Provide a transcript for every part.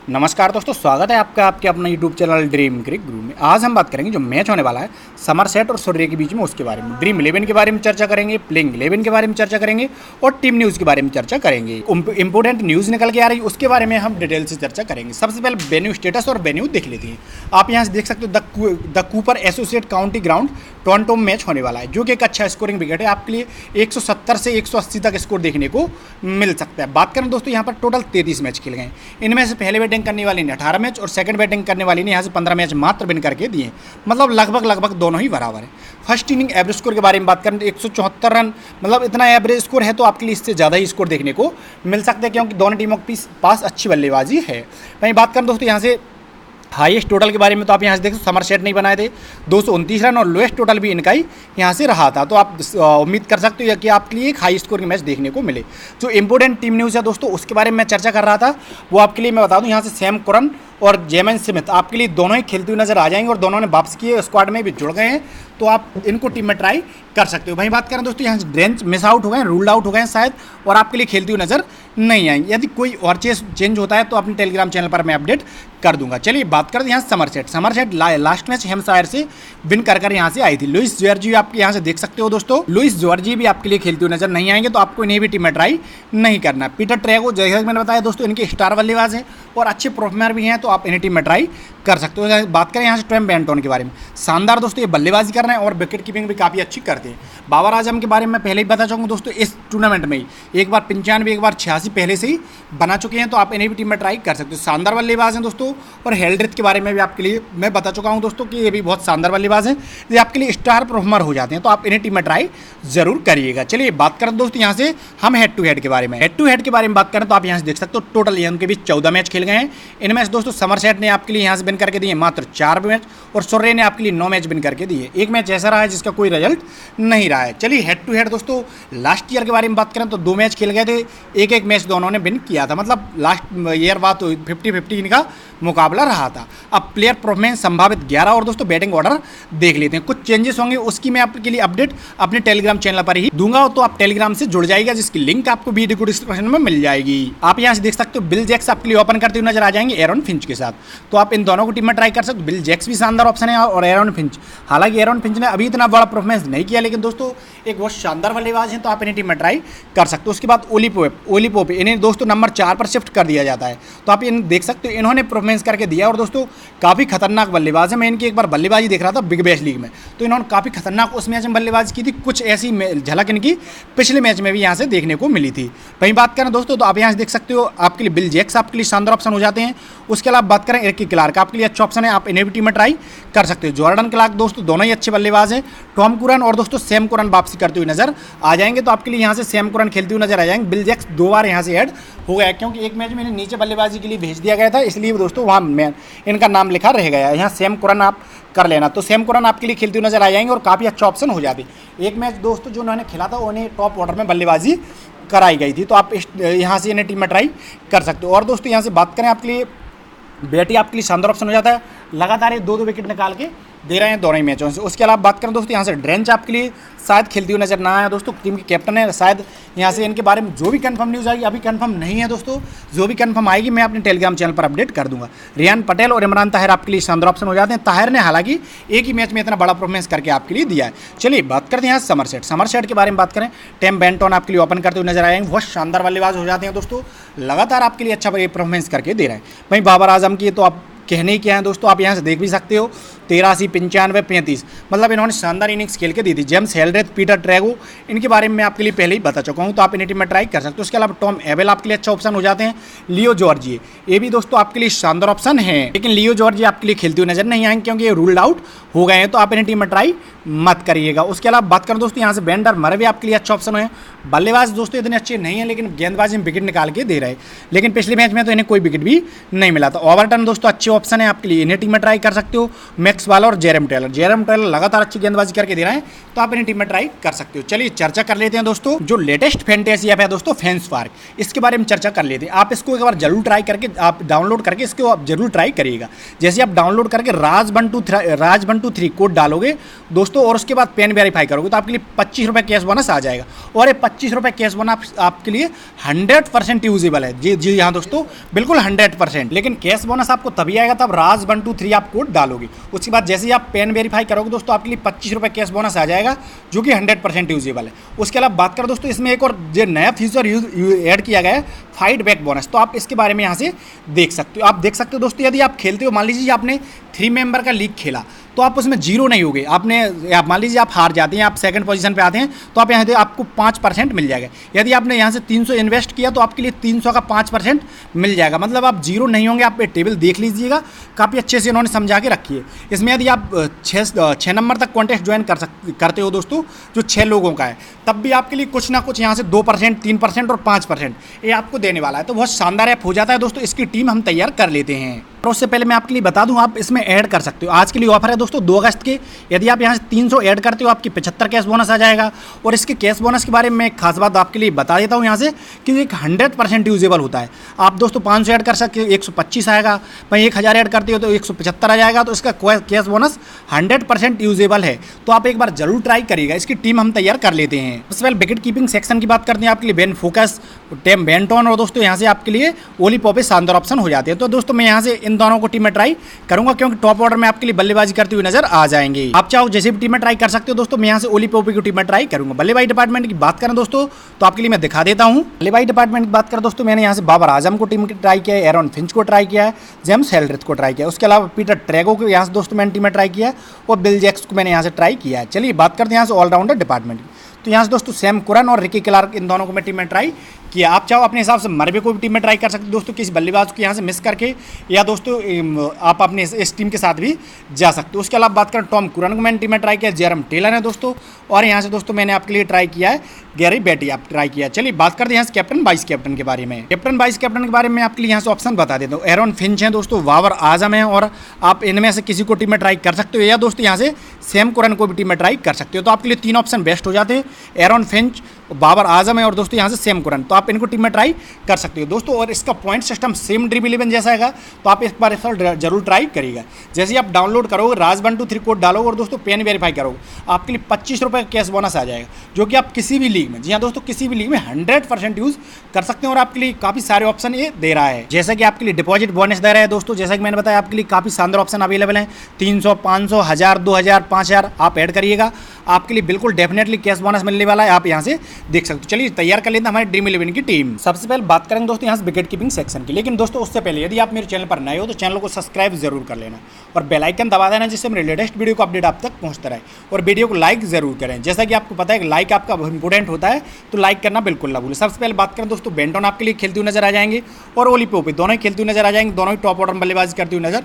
नमस्कार दोस्तों, स्वागत है आपका आपके अपना यूट्यूब चैनल ड्रीम क्रिक गुरु में। आज हम बात करेंगे जो मैच होने वाला है समरसेट और सूर्य के बीच में, उसके बारे में। ड्रीम 11 के बारे में चर्चा करेंगे, प्लेइंग 11 के बारे में चर्चा करेंगे और टीम न्यूज़ के बारे में चर्चा करेंगे। इंपोर्टेंट न्यूज़ निकल के आ रही है, उसके बारे में हम डिटेल से चर्चा करेंगे। सबसे पहले वेन्यू स्टेटस और वेन्यू देख लेते हैं। आप यहाँ से देख सकते हो the Cooper associate county ground Toronto में मैच होने वाला है, जो कि एक अच्छा स्कोरिंग विकेट है। आपके लिए 170 से 180 तक स्कोर देखने को मिल सकता है। बात करें दोस्तों, यहाँ पर टोटल 33 मैच खेले गए। इनमें से पहले बैटिंग करने वाली ने 18 मैच और सेकंड बैटिंग करने वाली ने यहाँ से 15 मैच मात्र विन करके दिए, मतलब लगभग दोनों ही बराबर है। फर्स्ट इनिंग एवरेज स्कोर के बारे में बात करें तो 174 रन, मतलब इतना एवरेज स्कोर है तो आपके लिए इससे ज़्यादा ही स्कोर देखने को मिल सकता है, क्योंकि दोनों टीमों के पास अच्छी बल्लेबाजी है। वहीं बात करें दोस्तों यहाँ से हाईएस्ट टोटल के बारे में, तो आप यहाँ से देखो समरसेट नहीं बनाए थे 229 रन और लोएस्ट टोटल भी इनका ही यहाँ से रहा था। तो आप उम्मीद कर सकते हो कि आपके लिए एक हाई स्कोर की मैच देखने को मिले। जो इंपॉर्टेंट टीम न्यूज़ है दोस्तों, उसके बारे में मैं चर्चा कर रहा था, वो आपके लिए मैं बता दूँ। यहाँ से सैम करन और जेमन स्मिथ आपके लिए दोनों ही खेलते हुए नजर आ जाएंगे और दोनों ने वापस किए स्क्वाड में भी जुड़ गए हैं, तो आप इनको टीम में ट्राई कर सकते हो। वहीं बात करें दोस्तों, यहाँ से ड्रेंच मिस आउट हो गए, रूल्ड आउट हो गए शायद, और आपके लिए खेलते हुए नजर नहीं आएंगे। यदि कोई और चेंज होता है तो अपने टेलीग्राम चैनल पर मैं अपडेट कर दूंगा। चलिए बात करते हैं यहाँ समरसेट लास्ट मैच हैम्पशायर से विन कर यहाँ से आई थी। लुइस जॉर्जी आप यहाँ से देख सकते हो दोस्तों, लुइस जॉर्जी भी आपके लिए खेलते हुए नजर नहीं आएंगे, तो आपको इन्हें भी टीम में ट्राई नहीं करना। पीटर ट्रेगो, जैसे मैंने बताया दोस्तों, इनके स्टार बल्लेबाज हैं और अच्छे परफॉर्मर भी हैं, तो आप इन्हें टीम में ट्राई कर सकते हो। बात करें यहाँ से ट्रेम बेंटन के बारे में, शानदार दोस्तों, ये बल्लेबाजी कर रहे हैं और विकेट कीपिंग भी काफ़ी अच्छी करते हैं। बाबर आजम के बारे में पहले ही बता चाहूँगा दोस्तों, इस टूर्नामेंट में ही एक बार 95 एक बार 86 पहले से ही बना चुके हैं, तो आप इन्हें भी टीम में ट्राई कर सकते हो। शानदार बल्लेबाज हैं दोस्तों। और हेल्ड्रिथ के बारे में भी आपके लिए मैं बता चुका हूँ दोस्तों कि ये भी बहुत शानदार बल्लेबाज हैं, ये आपके लिए स्टार परफॉर्मर हो जाते हैं, तो आप इन्हें टीम में ट्राई जरूर करिएगा। चलिए बात करें दोस्तों यहाँ से हम हेड टू हेड के बारे में। हेड टू हेड के बारे में बात करें तो आप यहाँ से देख सकते हो टोटल इनके बीच 14 मैच खेल गए हैं। इनमें से दोस्तों समरसेट ने आपके लिए यहाँ से विन करके दिए मात्र 4 मैच और सूर्य ने आपके लिए 9 मैच विन करके दिए। एक मैच ऐसा रहा है जिसका कोई रिजल्ट नहीं रहा है। चलिए हेड टू हेड दोस्तों लास्ट ईयर के बारे में बात करें तो 2 मैच खेल गए थे, एक मैच दोनों ने विन किया था, मतलब लास्ट ईयर बात 50-50 इनका मुकाबला रहा था। अब प्लेयर परफॉर्मेंस संभावित 11 और दोस्तों बैटिंग ऑर्डर देख लेते हैं। कुछ चेंजेस होंगे, उसकी मैं आपके लिए अपडेट अपने टेलीग्राम चैनल पर ही दूंगा, तो आप टेलीग्राम से जुड़ जाएगा, जिसकी लिंक आपको वीडियो को डिस्क्रिप्शन में मिल जाएगी। आप यहाँ से देख सकते हो बिल जैक्स आपके लिए ओपन करते हुए नजर आ जाएंगे एरन फिंच के साथ, तो आप इन दोनों को टीम में ट्राई कर सकते हो। बिल जैक्स भी शानदार ऑप्शन है और एरन फिंच, हालांकि एरन फिंच ने अभी इतना बड़ा परफॉर्मेंस नहीं किया, लेकिन दोस्तों एक बहुत शानदार बल्लेबाज हैं, तो आप इन्हें टीम में ट्राई कर सकते हो। उसके बाद ओली पोप इन्हें दोस्तों नंबर 4 पर शिफ्ट कर दिया जाता है, तो आप इन्हें देख सकते हो, इन्होंने परफॉर्मेंस करके दिया और दोस्तों काफ़ी खतरनाक बल्लेबाज है। मैं इनकी एक बार बल्लेबाजी देख रहा था बिग बैश लीग में, तो इन्होंने काफ़ी खतरनाक उस मैच में बल्लेबाजी की थी। कुछ ऐसी झलक इनकी पिछले मैच में भी यहाँ से देखने को मिली थी। वहीं बात करें दोस्तों तो आप यहाँ से देख सकते हो आपके लिए बिल जैक्स आपके लिए शानदार ऑप्शन हो जाते हैं। उसके अलावा बात करें रिकी क्लार्क आपके लिए अच्छा ऑप्शन है, आप इन्हें भी टीम में ट्राई कर सकते हो। जॉर्डन क्लार्क दोस्तों दोनों ही अच्छे बल्लेबाज हैं। टॉम कुरन और दोस्तों सैम करन वापसी करते हुए नजर आ जाएंगे, तो आपके लिए यहाँ से सैम करन खेलते हुए नजर आ जाएंगे। बिल जैक्स 2 बार यहाँ से ऐड हो गया, क्योंकि एक मैच में इन्हें नीचे बल्लेबाजी के लिए भेज दिया गया था, इसलिए दोस्तों वहाँ इनका नाम लिखा रह गया। यहाँ सैम करन आप कर लेना, तो सैम करन आपके लिए खेलते हुए नजर आ जाएंगे और काफ़ी अच्छा ऑप्शन हो जाती। एक मैच दोस्तों जो उन्होंने खेला था उन्हें टॉप ऑर्डर में बल्लेबाजी कराई गई थी, तो आप यहाँ से इन्हें टीम में ट्राई कर सकते हो। और दोस्तों यहाँ से बात करें आपके लिए बेटी आपके लिए शानदार ऑप्शन हो जाता है, लगातार ये 2-2 विकेट निकाल के दे रहे हैं दोनों ही मैचों से। उसके अलावा बात करें दोस्तों यहाँ से ड्रेंच आपके लिए शायद खेलती हुई नजर ना आया दोस्तों, टीम के कैप्टन है शायद। यहाँ से इनके बारे में जो भी कंफर्म न्यूज़ आएगी, अभी कंफर्म नहीं है दोस्तों, जो भी कंफर्म आएगी मैं अपने टेलीग्राम चैनल पर अपडेट कर दूंगा। रियान पटेल और इमरान ताहिर आपके लिए शानदार ऑप्शन हो जाते हैं। ताहिर ने हालांकि एक ही मैच में इतना बड़ा परफॉर्मेंस करके आपके लिए दिया है। चलिए बात करते हैं यहाँ समरसेट के बारे में बात करें। टेम बेंटन आपके लिए ओपन करते हुए नजर आएंगे, बहुत शानदार बल्लेबाज हो जाते हैं दोस्तों, लगातार आपके लिए अच्छा परफॉर्मेंस करके दे रहे हैं। वहीं बाबर आजम की तो आप कहने ही क्या है दोस्तों, आप यहाँ से देख भी सकते हो 83, 95, 35, मतलब इन्होंने शानदार इनिंग्स खेल के दी थी। जेम्स हेल्ड्रेथ, पीटर ट्रेगो, इनके बारे में मैं आपके लिए पहले ही बता चुका हूँ, तो आप इन्हें टीम में ट्राई कर सकते हो। उसके अलावा टॉम एबेल आपके लिए अच्छा ऑप्शन हो जाते हैं। लियो जॉर्जी ये भी दोस्तों आपके लिए शानदार ऑप्शन है, लेकिन लियो जॉर्जी आपके लिए खेलते हुए नजर नहीं आएंगे, क्योंकि ये रूल्ड आउट हो गए हैं, तो आप इन्हें टीम में ट्राई मत करिएगा। उसके अलावा बात करें दोस्तों यहाँ से बेंडर मरे भी आपके लिए अच्छा ऑप्शन है। बल्लेबाज दोस्तों इतने अच्छे नहीं है, लेकिन गेंदबाजी में विकेट निकाल के दे रहे हैं, लेकिन पिछले मैच में तो इन्हें कोई विकेट भी नहीं मिला था। ओवरटन दोस्तों अच्छे ऑप्शन है आपके लिए, इन्हें टीम में ट्राई कर सकते हो। मैक्स वाला और जेरम टेलर लगातार अच्छी गेंदबाजी करके दे रहे हैं, तो आप इन्हें टीम में ट्राई कर सकते हो। चलिए चर्चा कर लेते हैं दोस्तों, जो लेटेस्ट फैंटेसी ऐप है दोस्तों फेंसपार्क, इसके बारे में चर्चा कर लेते हैं। आप इसको एक बार जरूर ट्राई करके, आप डाउनलोड करके इसको आप जरूर ट्राई करिएगा। जैसे आप डाउनलोड करके राज123 कोड डालोगे दोस्तों, और उसके बाद पेन वेरीफाई करोगे, तो आपके लिए 25 रुपये कैश बोनस आ जाएगा। और ये 25 रुपये कैश बोनस आपके लिए 100% यूजेबल है। जी हाँ दोस्तों, बिल्कुल 100%। लेकिन कैश बोनस आपको तभी आएगा तब राज123 आप कोड डालोगे। उसके बाद जैसे ही आप पेन वेरीफाई करोगे दोस्तों, आपके लिए 25 रुपये कैश बोनस आ जाएगा, जो कि 100% यूजेबल है। उसके अलावा बात करें दोस्तों, इसमें एक और जो नया फीचर ऐड किया गया है, फाइट बैक बोनस, तो आप इसके बारे में यहाँ से देख सकते हो। आप देख सकते हो दोस्तों, यदि आप खेलते हो, मान लीजिए आपने 3 मेंबर का लीग खेला, तो आप उसमें 0 नहीं होगे। आप मान लीजिए आप हार जाते हैं, आप सेकंड पोजीशन पे आते हैं, तो आप यहाँ से आपको 5% मिल जाएगा। यदि आपने यहाँ से 300 इन्वेस्ट किया, तो आपके लिए 300 का 5% मिल जाएगा। मतलब आप 0 नहीं होंगे। आप टेबल देख लीजिएगा, काफ़ी अच्छे से इन्होंने समझा के रखी है। इसमें यदि आप 6 नंबर तक कॉन्टेस्ट ज्वाइन करते हो दोस्तों, जो 6 लोगों का है, तब भी आपके लिए कुछ ना कुछ यहाँ से 2%, 3% और 5% ये आपको देने वाला है। तो बहुत शानदार ऐप हो जाता है दोस्तों। इसकी टीम हम तैयार कर लेते हैं। और उससे पहले मैं आपके लिए बता दूं, आप इसमें ऐड कर सकते हो। आज के लिए ऑफर है दोस्तों 2 अगस्त के। यदि आप यहाँ से 300 ऐड करते हो, आपकी 75 कैश बोनस आ जाएगा। और इसके कैश बोनस के बारे में एक खास बात आपके लिए बता देता हूँ यहाँ से, कि एक 100% यूजेबल होता है। आप दोस्तों 500 ऐड कर सकते हो, 125 आएगा। भाई 1000 ऐड करते हो तो 175 आ जाएगा। तो इसका कैश बोनस 100% यूजेबल है। तो आप एक बार जरूर ट्राई करिएगा। इसकी टीम हम तैयार कर लेते हैं। सबसे पहले विकेट कीपिंग सेक्शन की बात करते हैं। आपके लिए बेन फोकस, टेम बेंटन और दोस्तों यहाँ से आपके लिए ओली पॉपे शानदार ऑप्शन हो जाते हैं। तो दोस्तों मैं यहाँ से इन दोनों को टीम में ट्राई करूंगा, क्योंकि टॉप ऑर्डर में आपके लिए बल्लेबाजी करते हुए नजर आ जाएंगे। आप चाहो जैसे भी टीम में ट्राई कर सकते हो दोस्तों। मैं यहाँ से ओली पॉपे की टीम में ट्राई करूंगा। बल्लेबाजी डिपार्टमेंट की बात करें दोस्तों, तो आपके लिए मैं दिखा देता हूँ। बल्लेबाजी डिपार्टमेंट की बात करें दोस्तों, मैंने यहाँ से बाबर आजम को टीम में ट्राई किया है, एरन फिंच को ट्राई किया है, जेम्स हेल्ड्रिथ को ट्राई किया है। उसके अलावा पीटर ट्रेगो को यहाँ से दोस्तों मैंने टीम में ट्राई किया है, और बिल जैक्स को मैंने यहाँ से ट्राई किया है। चलिए बात करते हैं यहाँ से ऑलराउंडर डिपार्टमेंट की। तो यहाँ से दोस्तों सैम कुरन और रिकी क्लार्क, इन दोनों को मैं टीम में ट्राई किया। आप चाहो अपने हिसाब से मरवे को भी टीम में ट्राई कर सकते हो दोस्तों, किसी बल्लेबाज को यहाँ से मिस करके, या दोस्तों आप अपने इस टीम के साथ भी जा सकते हो। उसके अलावा बात करें टॉम कुरन को मैंने टीम में ट्राई किया, जेरम टेलर है दोस्तों, और यहाँ से दोस्तों मैंने आपके लिए ट्राई किया है गैरी बेटी, आप ट्राई किया। चलिए बात करते हैं यहाँ से कैप्टन वाइस कैप्टन के बारे में। कैप्टन वाइस कैप्टन के बारे में आपके लिए यहाँ से ऑप्शन बता देता हूँ। एरन फिंच है दोस्तों, बाबर आजम है, और आप इनमें से किसी को टीम में ट्राई कर सकते हो, या दोस्तों यहाँ से सैम कुरन को भी टीम में ट्राई कर सकते हो। तो आपके लिए 3 ऑप्शन बेस्ट हो जाते हैं, एरन फिंच, बाबर आजम है, और दोस्तों यहाँ से सैम कुरन। तो आप इनको टीम में ट्राई कर सकते हो दोस्तों। और इसका पॉइंट सिस्टम सेम ड्रीम 11 जैसा है, तो आप एक बार इस जरूर ट्राई करिएगा। जैसे आप डाउनलोड करोगे, राज123 कोड डालोगे और दोस्तों पेन वेरीफाई करोगे, आपके लिए 25 रुपये कैश बोनस आ जाएगा, जो कि आप किसी भी लीग में, जी हाँ दोस्तों, किसी भी लीग में 100% यूज़ कर सकते हैं। और आपके लिए काफ़ी सारे ऑप्शन ये दे रहा है। जैसा कि आपके लिए डिपॉजिट बोनस दे रहा है दोस्तों, जैसा कि मैंने बताया, आपके लिए काफ़ी शानदार ऑप्शन अवेलेबल हैं। 300, 500, 1000, 2000, 5000 आप ऐड करिएगा, आपके लिए बिल्कुल डेफिनेटली कैश बोनस मिलने वाला है। आप यहाँ से देख सकते हो। चलिए तैयार कर लेते हैं हमारे ड्रीम 11 की टीम। सबसे पहले बात करेंगे दोस्तों यहाँ से विकेट कीपिंग सेक्शन की। लेकिन दोस्तों उससे पहले यदि आप मेरे चैनल पर नए हो तो चैनल को सब्सक्राइब जरूर कर लेना, और बेल आइकन दबा देना, जिससे मेरे लेटेस्ट वीडियो को अपडेट आप तक पहुँचता रहे। और वीडियो को लाइक जरूर करें। जैसा कि आपको पता है कि लाइक आपका इंपॉर्टेंट होता है, तो लाइक करना बिल्कुल ना भूलें। सबसे पहले बात करें दोस्तों, बेंटन आपके लिए खेलते हुए नजर आ जाएंगे, और ओली पॉपे दोनों ही खेलते हुए नजर आ जाएंगे। दोनों ही टॉप ऑर्डर में बल्लेबाजी करते हुए नजर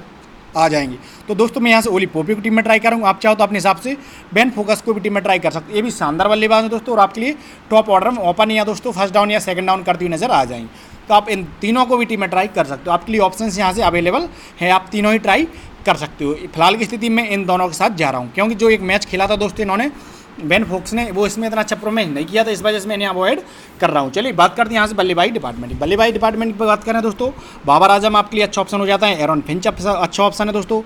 आ जाएंगे। तो दोस्तों मैं यहाँ से ओली पॉपे की टीम में ट्राई करूँगा। आप चाहो तो अपने हिसाब से बेन फोकस को भी टीम में ट्राई कर सकते हैं। ये भी शानदार बल्लेबाज है दोस्तों, और आपके लिए टॉप ऑर्डर में ओपन या दोस्तों फर्स्ट डाउन या सेकंड डाउन करते हुए नजर आ जाएंगे। तो आप इन तीनों को भी टीम में ट्राई कर सकते हो। आपके लिए ऑप्शन यहाँ से अवेलेबल है, आप तीनों ही ट्राई कर सकते हो। फिलहाल की स्थिति में इन दोनों के साथ जा रहा हूँ, क्योंकि जो एक मैच खेला था दोस्तों इन्होंने, बेन फोक्स ने, वो इसमें इतना अच्छा परफॉर्मेंस नहीं किया था, इस वजह से मैं इन्हें अवॉइड कर रहा हूँ। चलिए बात करते हैं यहाँ से बल्लेबाजी डिपार्टमेंट। बल्लेबाजी डिपार्टमेंट की बात करें दोस्तों, बाबर आजम आपके लिए अच्छा ऑप्शन हो जाता है, एरन फिंच अच्छा ऑप्शन है दोस्तों।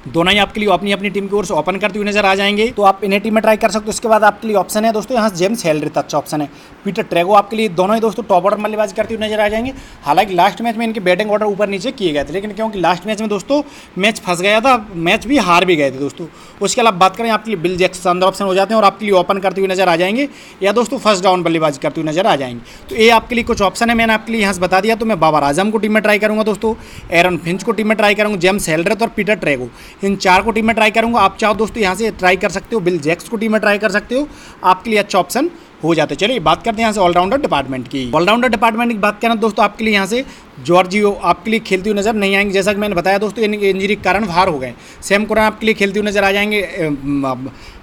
दोनों ही आपके लिए अपनी अपनी टीम की ओर से ओपन करते हुए नजर आ जाएंगे, तो आप इन्हें टीम में ट्राई कर सकते हो। उसके बाद आपके लिए ऑप्शन है दोस्तों यहाँ से जेम्स हेल्ड्रिथ अच्छा ऑप्शन है, पीटर ट्रेगो आपके लिए, दोनों ही दोस्तों टॉप ऑर्डर बल्लेबाजी करते हुए नजर आ जाएंगे। हालांकि लास्ट मैच में इनके बैटिंग ऑर्डर ऊपर नीचे किए गए थे, लेकिन क्योंकि लास्ट मैच में दोस्तों मैच फंस गया था, मैच भी हार भी गए थे दोस्तों। उसके अलावा बात करें आपके लिए बिल जैक्स शानदार ऑप्शन हो जाते हैं, और आपके लिए ओपन करते हुए नजर आ जाएंगे, या दोस्तों फर्स्ट डाउन बल्लेबाजी करते हुए नजर आ जाएंगे। तो ये आपके लिए कुछ ऑप्शन है, मैंने आपके लिए यहाँ से बता दिया। तो मैं बाबर आजम को टीम में ट्राई करूँगा दोस्तों, एरन फिंच को टीम में ट्राई करूँगा, जेम्स हेल्ड्रिथ और पीटर ट्रेगो, इन 4 को टीम ट्राई करूंगा। आप चाहो दोस्तों यहाँ से ट्राई कर सकते हो, बिल जैक्स को टीम में ट्राई कर सकते हो, आपके लिए अच्छा ऑप्शन हो जाता है। चलिए बात करते हैं यहाँ से ऑलराउंडर डिपार्टमेंट की। ऑलराउंडर डिपार्टमेंट की बात करें दोस्तों, आपके लिए यहाँ से जॉर्जियो आपके लिए खेलती हुई नज़र नहीं आएंगे, जैसा कि मैंने बताया दोस्तों इनके इंजरी के कारण बाहर हो गए। सैम कुरन आपके लिए खेलती हुई नजर आ जाएंगे,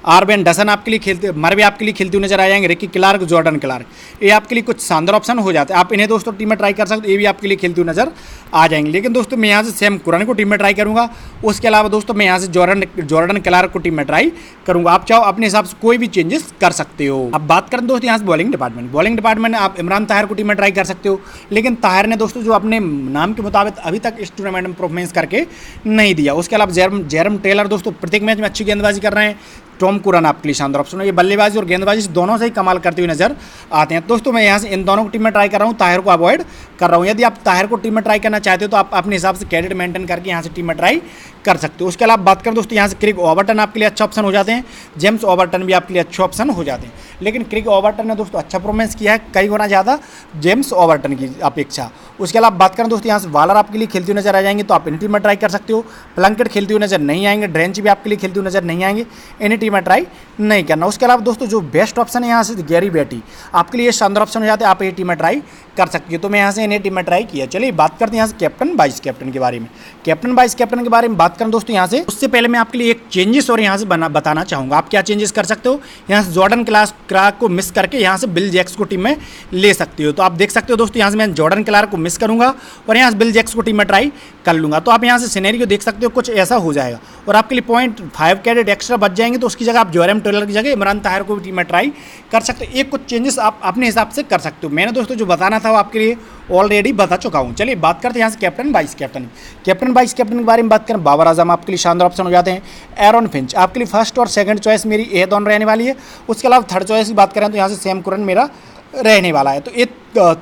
आर एंडरसन आपके लिए खेलते, मरवे आपके लिए खेलती हुई नजर आ जाएंगे, रिकी क्लार्क, जॉर्डन क्लार्क, ये आपके लिए कुछ शानदार ऑप्शन हो जाते हैं। आप इन्हें दोस्तों टीम में ट्राई कर सकते हो, ये भी आपके लिए खेलती हुई नजर आ जाएंगे। लेकिन दोस्तों मैं यहाँ से सैम कुरन को टीम में ट्राई करूँगा, उसके अलावा दोस्तों मैं यहाँ से जॉर्डन क्लार्क को टीम में ट्राई करूँगा। आप चाहो अपने हिसाब से कोई भी चेंजेस कर सकते हो। अब बात करें दोस्तों यहाँ से बॉलिंग डिपार्टमेंट में आप इमरान ताहिर को टीम में ट्राई कर सकते हो, लेकिन ताहिर ने दोस्तों जो अपने नाम के मुताबिक अभी तक इस टूर्नामेंट में परफॉर्मेंस करके नहीं दिया। उसके अलावा जेरम टेलर दोस्तों प्रत्येक मैच में अच्छी गेंदबाजी कर रहे हैं। टॉम कुरन आपके लिए शानदार ऑप्शन है, ये बल्लेबाजी और गेंदबाजी दोनों से ही कमाल करते हुए नजर आते हैं। दोस्तों मैं यहाँ से इन दोनों को टीम में ट्राई कर रहा हूँ, ताहिर को अवॉइड कर रहा हूँ। यदि आप ताहिर को टीम में ट्राई करना चाहते हो तो आप अपने हिसाब से कैडेट मेंटेन करके यहाँ से टीम में ट्राई कर सकते हो। उसके अलावा बात करें दोस्तों यहाँ से क्रिक ओवर्टन आपके लिए अच्छा ऑप्शन हो जाते हैं, जेम्स ओवर्टन भी आपके लिए अच्छे ऑप्शन हो जाते हैं। लेकिन क्रिक ओवर्टन ने दोस्तों अच्छा परफॉर्मेंस किया है, कई गुना ज़्यादा जेम्स ओवर्टन की अपेक्षा। उसके अलावा बात करें दोस्तों यहाँ से वालर आपके लिए खेलते हुए नजर आ जाएंगे, तो आप इन टीम में ट्राई कर सकते हो। प्लंकेट खेलते हुए नजर नहीं आएंगे, ड्रेंच भी आपके लिए खेलते हुए नजर नहीं आएंगे, इन टीम में ट्राई नहीं करना। उसके अलावा दोस्तों जो बेस्ट ऑप्शन है यहाँ से गैरी बेटी आपके लिए शानदार ऑप्शन हो जाते हैं, आप ये टीम में ट्राई कर सकते हो। तो मैं यहाँ से इन्हें टीम में ट्राई किया। चलिए बात करते हैं यहाँ से कैप्टन वाइस कैप्टन के बारे में। कैप्टन वाइस कैप्टन के बारे में बात करें दोस्तों यहाँ से, उससे पहले मैं आपके लिए एक चेंजेस और यहाँ से बताना चाहूँगा। आप क्या चेंजेस कर सकते हो, यहाँ से जॉर्डन क्लार्क को मिस करके यहाँ से बिल जैक्स को टीम में ले सकते हो। तो आप देख सकते हो दोस्तों यहाँ से मैं जॉर्डन क्लार्क को मिस करूँगा और यहाँ से बिल जैक्स को टीम में ट्राई कर लूँगा। तो आप यहाँ से सिनेरियो देख सकते हो, कुछ ऐसा हो जाएगा और आपके लिए 0.5 कैडेट एक्स्ट्रा बच जाएंगे। तो उसकी जगह आप जेरम टेलर की जगह इमरान ताहिर को भी टीम में ट्राई कर सकते हो। एक कुछ चेंजेस आप अपने हिसाब से कर सकते हो। मैंने दोस्तों जो बताना था वो आपके लिए ऑलरेडी बता चुका हूँ। चलिए बात करते हैं यहाँ से कैप्टन वाइस कैप्टन के बारे में बात करें। बाबर आजम आपके लिए शानदार ऑप्शन हो जाते हैं। एरन फिंच आपके लिए फर्स्ट और सेकंड चॉइस मेरी ये दोनों रहने वाली है। उसके अलावा थर्ड चॉइस की बात करें तो यहाँ से सैम कुरन मेरा रहने वाला है। तो ये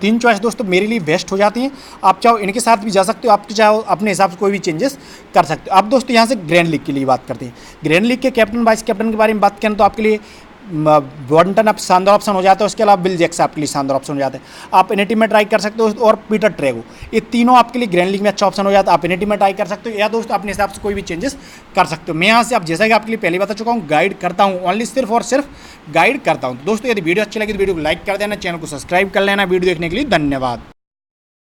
3 चॉइस दोस्तों मेरे लिए बेस्ट हो जाती हैं। आप चाहो इनके साथ भी जा सकते हो, आप चाहो अपने हिसाब से कोई भी चेंजेस कर सकते हो। अब दोस्तों यहाँ से ग्रैंड लीग के लिए बात करते हैं। ग्रैंड लीग के कैप्टन वाइस कैप्टन के बारे में बात करें तो आपके लिए वॉर्टन आप शानदार ऑप्शन हो जाता है। उसके अलावा बिल जैक्स आपके लिए शानदार ऑप्शन हो जाता है, आप इन टीम में ट्राई कर सकते हो। और पीटर ट्रेगो, ये तीनों आपके लिए ग्रैंड लीग में अच्छा ऑप्शन हो जाता है, आप इन टीम में ट्राई कर सकते हो। या दोस्तों अपने हिसाब से कोई भी चेंजेस कर सकते हो। मैं यहाँ से आप जैसा कि आपके लिए पहले बता चुका हूँ, गाइड करता हूँ, ओनली सिर्फ और सिर्फ गाइड करता हूँ। दोस्तों यदि वीडियो अच्छी लगी तो वीडियो को लाइक कर देना, चैनल को सब्सक्राइब कर लेना। वीडियो देखने के लिए धन्यवाद।